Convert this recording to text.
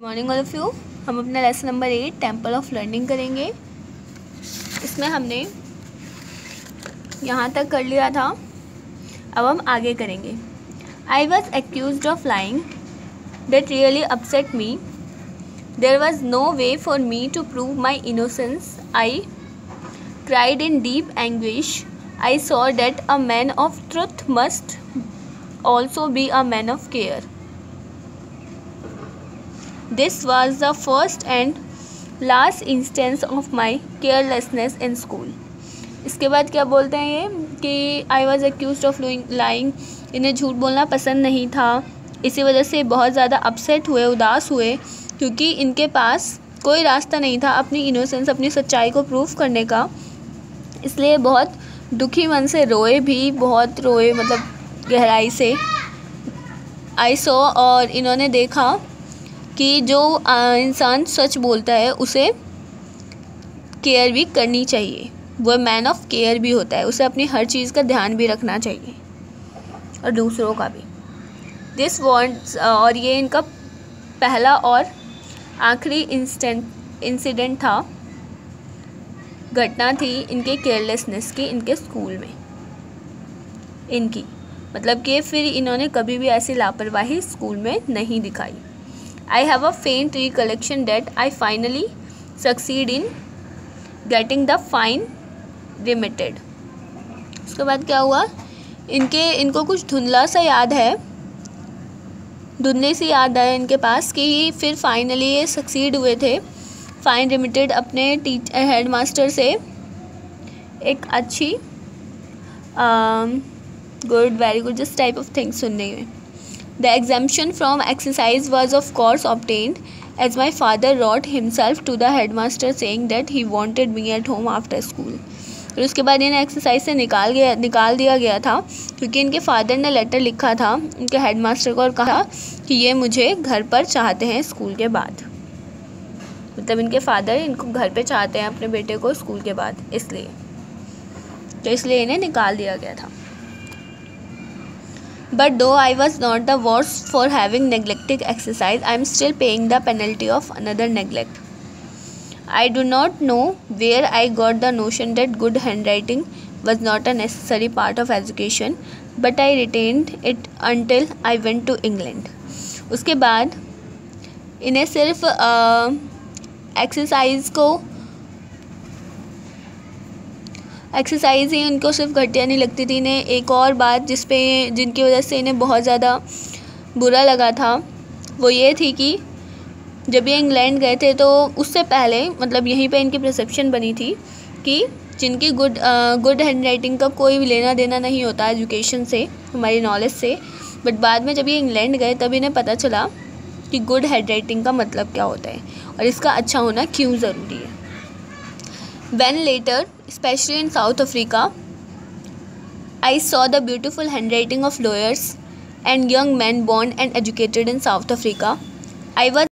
Morning all of you. हम अपना lesson number 8 temple of learning करेंगे। इसमें हमने यहाँ तक कर लिया था, अब हम आगे करेंगे। I was accuse of lying that really upset me. There was no way for me to prove my innocence. I cried in deep anguish. I saw that a man of truth must also be a man of care. This was the first and last instance of my carelessness in school. इसके बाद क्या बोलते हैं ये कि I was accused of lying. इन्हें झूठ बोलना पसंद नहीं था, इसी वजह से बहुत ज़्यादा अपसेट हुए, उदास हुए, क्योंकि इनके पास कोई रास्ता नहीं था अपनी इनोसेंस, अपनी सच्चाई को प्रूव करने का। इसलिए बहुत दुखी मन से रोए भी, बहुत रोए, मतलब गहराई से। आई सॉ, और इन्होंने देखा कि जो इंसान सच बोलता है उसे केयर भी करनी चाहिए, वो मैन ऑफ केयर भी होता है, उसे अपनी हर चीज़ का ध्यान भी रखना चाहिए और दूसरों का भी। दिस वॉन्ट्स, और ये इनका पहला और आखिरी इंसिडेंट था, घटना थी इनके केयरलेसनेस की, इनके स्कूल में इनकी, मतलब कि फिर इन्होंने कभी भी ऐसी लापरवाही स्कूल में नहीं दिखाई। आई हैव अ फेंट recollection that I finally succeed in getting the fine remitted. उसके बाद क्या हुआ, इनको कुछ धुंधला सा याद है, धुंधली सी याद है इनके पास कि फिर फाइनली ये सक्सीड हुए थे, फाइन रिमिटेड, अपने हेड मास्टर से एक अच्छी good, very good, this type of things सुनने में। The exemption from exercise was of course obtained as my father wrote himself to the head master saying that he wanted me at home after school. फिर उसके बाद इन्हें exercise से निकाल दिया गया था, क्योंकि इनके फादर ने लेटर लिखा था इनके हेड मास्टर को और कहा कि ये मुझे घर पर चाहते हैं स्कूल के बाद, मतलब इनके फादर इनको घर पे चाहते हैं अपने बेटे को स्कूल के बाद, इसलिए इन्हें निकाल दिया गया था। But though I was not the worse for having neglected exercise, I am still paying the penalty of another neglect. I do not know where I got the notion that good handwriting was not a necessary part of education, but I retained it until I went to England. उसके बाद इन्हें सिर्फ exercise ही उनको सिर्फ घटिया नहीं लगती थी। इन्हें एक और बात जिनकी वजह से इन्हें बहुत ज़्यादा बुरा लगा था, वो ये थी कि जब ये इंग्लैंड गए थे तो उससे पहले, मतलब यहीं पे इनकी परसेप्शन बनी थी कि जिनकी गुड हैंड राइटिंग का कोई भी लेना देना नहीं होता एजुकेशन से, हमारी नॉलेज से। बट बाद में जब ये इंग्लैंड गए तब इन्हें पता चला कि गुड हैंड राइटिंग का मतलब क्या होता है और इसका अच्छा होना क्यों ज़रूरी है। When later, especially in South Africa, I saw the beautiful handwriting of lawyers and young men born and educated in South Africa, I was